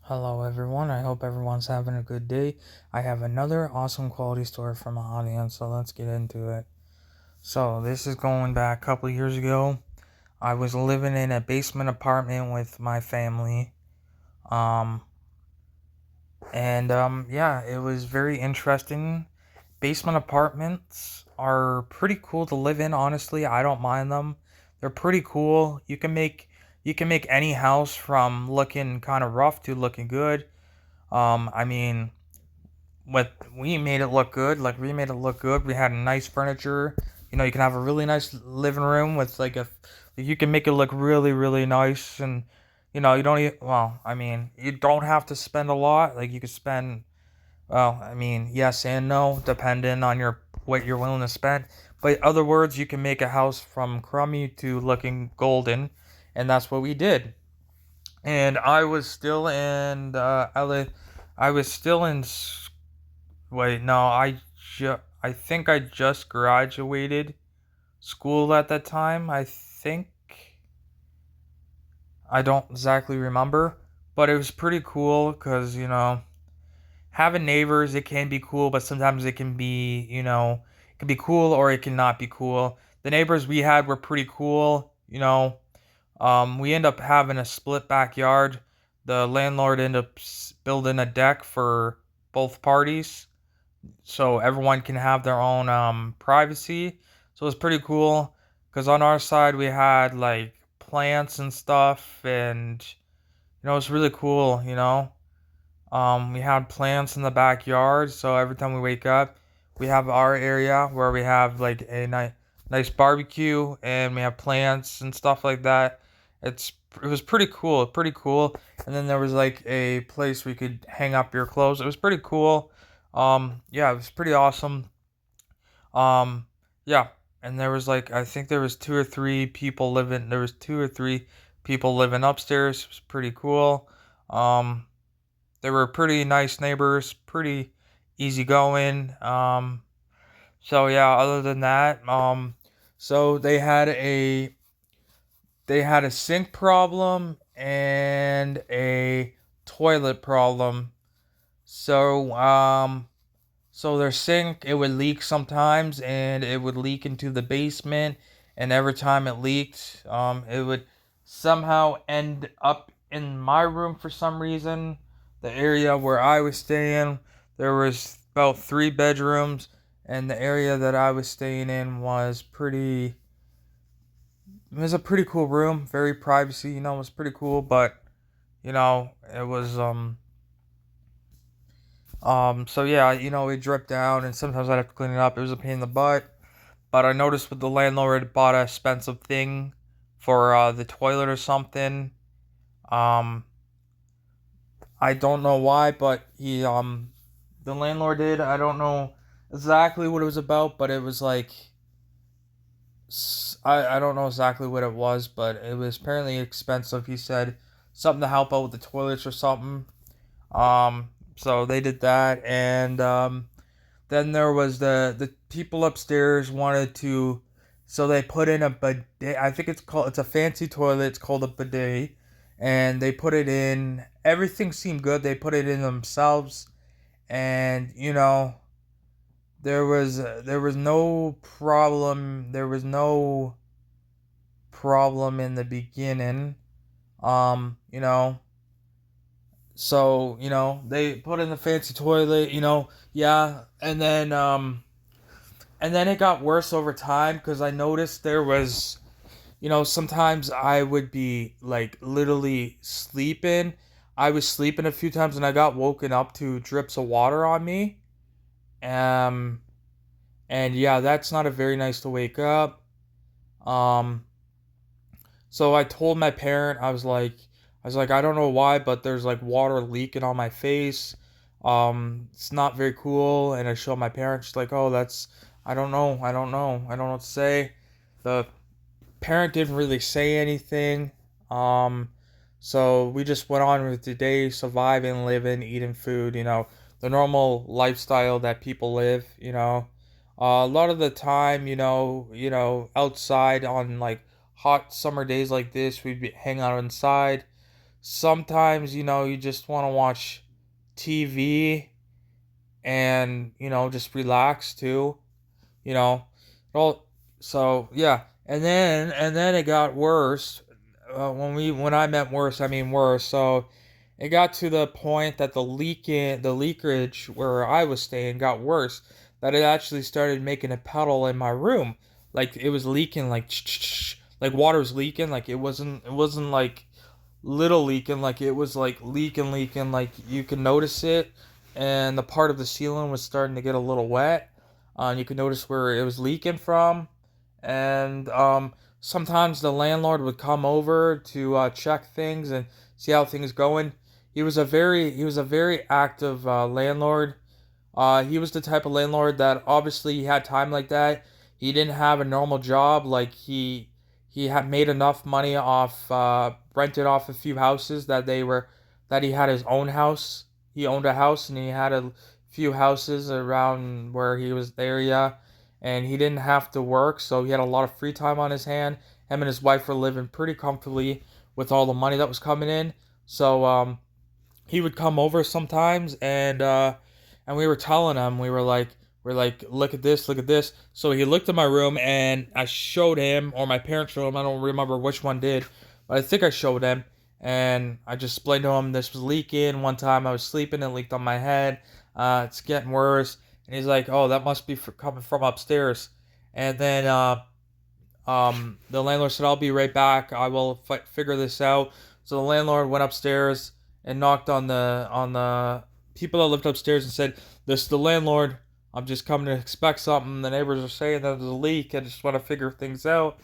Hello, everyone. I hope everyone's having a good day. I have another awesome quality story from my audience, so let's get into it. So, this is going back a couple of years ago. I was living in a basement apartment with my family. Um, yeah, it was very interesting. Basement apartments are pretty cool to live in, honestly. I don't mind them. They're pretty cool. You can make any house from looking kind of rough to looking good. I mean, what we made it look good. Like we made it look good. We had nice furniture. You can have a really nice living room with you can make it look really really nice, and you don't well, I mean, you don't have to spend a lot. Like you could spend, well, I mean, yes and no, depending on your what you're willing to spend. But in other words, you can make a house from crummy to looking golden, and that's what we did. And I was still in I was still in Wait, no, I think I just graduated school at that time. I think I don't exactly remember, but it was pretty cool because having neighbors, it can be cool, but sometimes it can be it can be cool or it can not be cool. The neighbors we had were pretty cool. We end up having a split backyard. The landlord ended up building a deck for both parties so everyone can have their own privacy. So it's pretty cool because on our side we had like plants and stuff, and it's really cool. We had plants in the backyard, so every time we wake up, we have our area where we have like a nice barbecue, and we have plants and stuff like that. It was pretty cool. And then there was like a place where you could hang up your clothes. It was pretty cool. Yeah, it was pretty awesome. Um, yeah, and there was like I think there was two or three people living. There was two or three people living upstairs. It was pretty cool. Um, they were pretty nice neighbors, pretty easygoing. So yeah, other than that, so they had a sink problem and a toilet problem. So so their sink, it would leak sometimes, and it would leak into the basement, and every time it leaked, it would somehow end up in my room for some reason. The area where I was staying, there was about three bedrooms, and the area that I was staying in it was a pretty cool room, very privacy, it was pretty cool, but it was so yeah, it dripped down, and sometimes I'd have to clean it up. It was a pain in the butt. But I noticed with the landlord bought a expensive thing for the toilet or something. Um, I don't know why, but the landlord did. I don't know exactly what it was about, but it was like I don't know exactly what it was, but it was apparently expensive. He said something to help out with the toilets or something. So they did that, and then there was the people upstairs wanted to, so they put in a bidet. I think it's a fancy toilet. It's called a bidet, and they put it in. Everything seemed good. They put it in themselves, and there was no problem. There was no problem in the beginning. Um, you know, so they put in the fancy toilet. Yeah, and then it got worse over time because I noticed there was, sometimes I would be like literally sleeping. I was sleeping a few times and I got woken up to drips of water on me. Um, and yeah, that's not a very nice to wake up. Um, so I told my parent, I was like, I don't know why, but there's like water leaking on my face. It's not very cool. And I showed my parents, she's like, oh, I don't know, I don't know what to say. The parent didn't really say anything. Um, so we just went on with the day, surviving, living, eating food, the normal lifestyle that people live, a lot of the time, outside on like hot summer days like this, hang out inside. sometimes, you just want to watch TV and, just relax too, you know. Well, so yeah, and then it got worse. When I meant worse, I mean worse. So it got to the point that the leakage where I was staying got worse. That it actually started making a puddle in my room, like it was leaking, like water was leaking. Like it wasn't like little leaking, like it was like leaking, like you could notice it, and the part of the ceiling was starting to get a little wet. And you could notice where it was leaking from, and sometimes the landlord would come over to check things and see how things going. He was a very active landlord. He was the type of landlord that obviously he had time like that. He didn't have a normal job. Like he had made enough money off rented off a few houses that he had his own house. He owned a house and he had a few houses around where he was there, yeah. And he didn't have to work, so he had a lot of free time on his hand. Him and his wife were living pretty comfortably with all the money that was coming in. So he would come over sometimes, and we were telling him, we're like, look at this. So he looked at my room, and I showed him, or my parents showed him. I don't remember which one did, but I think I showed him. And I just explained to him this was leaking. One time I was sleeping, it leaked on my head. It's getting worse. And he's like, oh, that must be coming from upstairs. And then the landlord said, I'll be right back. I will figure this out. So the landlord went upstairs and knocked on the people that lived upstairs and said, this is the landlord. I'm just coming to inspect something. The neighbors are saying that there's a leak. I just want to figure things out.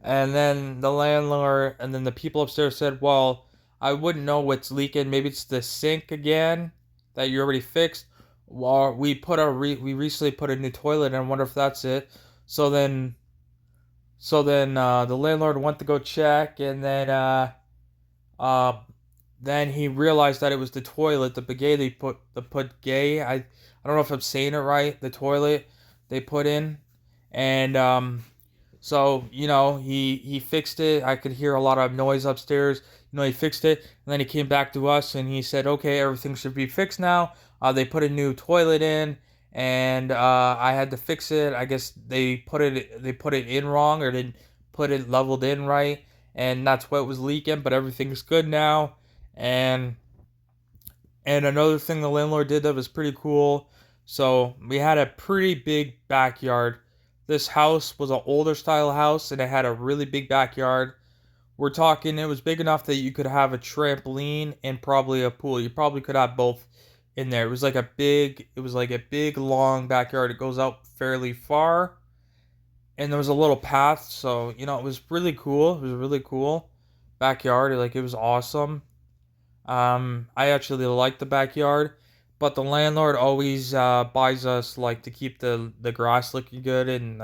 And then the people upstairs said, well, I wouldn't know what's leaking. Maybe it's the sink again that you already fixed. Well, we recently put a new toilet in. I wonder if that's it. So then the landlord went to go check, and uh, then he realized that it was the toilet, the bidet they put gay. I don't know if I'm saying it right. The toilet they put in, and so he fixed it. I could hear a lot of noise upstairs. He fixed it, and then he came back to us and he said, "Okay, everything should be fixed now." They put a new toilet in, and I had to fix it. I guess they put it in wrong, or didn't put it leveled in right, and that's what was leaking. But everything's good now, and another thing the landlord did that was pretty cool. So we had a pretty big backyard. This house was an older style house, and it had a really big backyard. We're talking, it was big enough that you could have a trampoline and probably a pool. You probably could have both in there. It was like a big long backyard. It goes out fairly far, and there was a little path, so it was really cool. It was a really cool backyard. Like, it was awesome. I actually like the backyard, but the landlord always buys us, like, to keep the grass looking good, and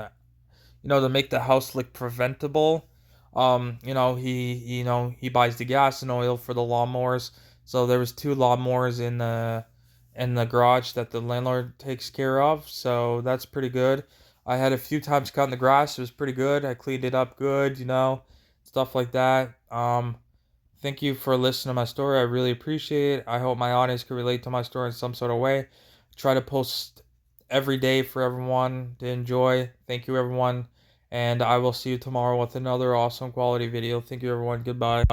to make the house look preventable. He buys the gas and oil for the lawnmowers. So there was two lawnmowers in the garage that the landlord takes care of. So that's pretty good. I had a few times cutting the grass. It was pretty good. I cleaned it up good, stuff like that. Thank you for listening to my story. I really appreciate it. I hope my audience can relate to my story in some sort of way. Try to post every day for everyone to enjoy. Thank you, everyone. And I will see you tomorrow with another awesome quality video. Thank you, everyone. Goodbye.